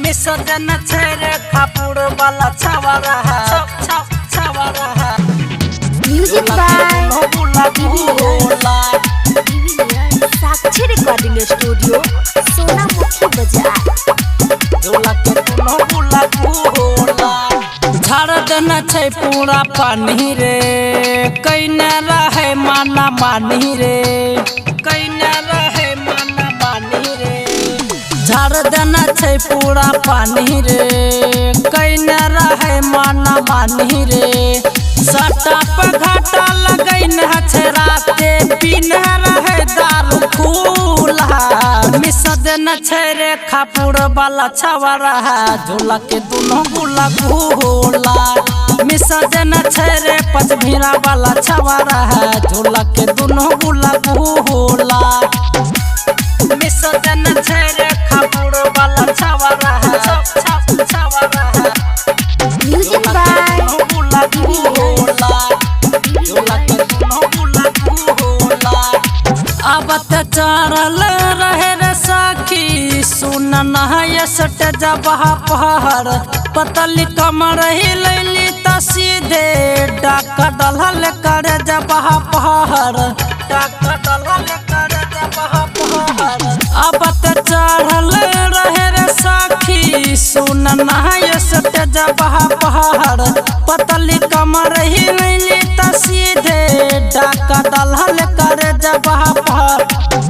मिसजन छेरे खापुड़ वाला छावरा music by Sakshi recording studio Sonamukhi बाजार। झाड़ देना छै पूरा पानी रे कैने रहे माना मानी रे कैने रहे माना मानी रे झाड़ देना छै पूरा पानी रे कैने रहे माना मानी रे सटा पर घाटा लगैन छै राते पीन रहे दारू फूला मिसदन छै रे खापुड़ वाला छवरा झोला के दोनों गुला घोला मिसदन छै रे पचभीरा वाला छवरा झोला के दोनों गुला घोला मिसदन छै रे खापुड़ वाला छवरा म्यूजिक बाय अब त चढ़ल रहे रे सखी सुन नहयसट जबहा पहाड़ पतली कमर ही लैली त सीधे डाक डलहल कर जबहा पहाड़ डाक डलहल कर जबहा पहाड़ अब त चढ़ल रहे रे सखी सुन नहयसट जबहा पहाड़ पतली कमर ही लैली त सीधे डाक डलहल कर जबहा पहाड़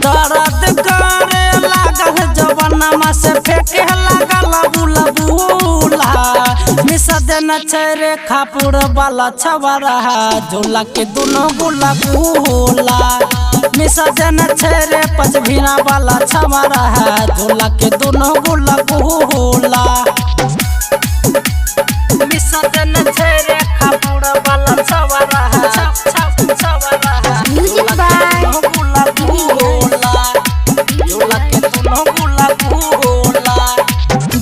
दर्द करे लागल जवनमा से फेंके लागल बुला बुला मिसदन छै रे खापुड़ वाला छवरा झोला के दोनों गुला गुला मिसदन छै रे पचभीरा वाला छवरा झोला के दोनों गुला गुला मिसदन छै रे खापुड़ वाला छवरा म्यूजिक बाय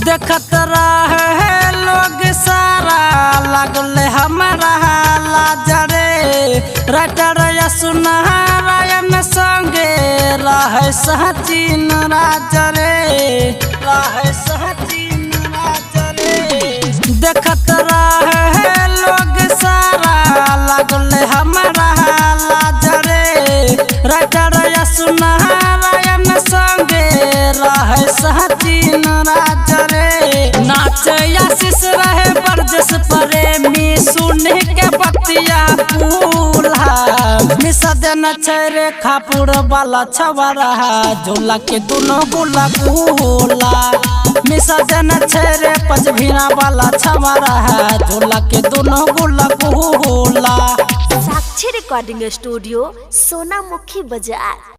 देखत रहे लोग सारा लगल हमारा लाजरे राइटर सुनारायण संगे रहे सहचीन राजरे रहे सहचीन राजरे देखत रहे लोग सारा लगल हमारा लाजरे राइटर सुनारायण संगे रहे सहचीन राजरे नाच आशीष रहे बरजस प्रेमी सुने के बतिया पूला मिसदन छै रे खापुड़ वाला छवरा झोला के दोनों गुला गुला मिसदन छै रे पचभीरा वाला छवरा झोला के दोनों गुला गुला साक्षी रिकॉर्डिंग स्टूडियो सोनामुखी बाजार।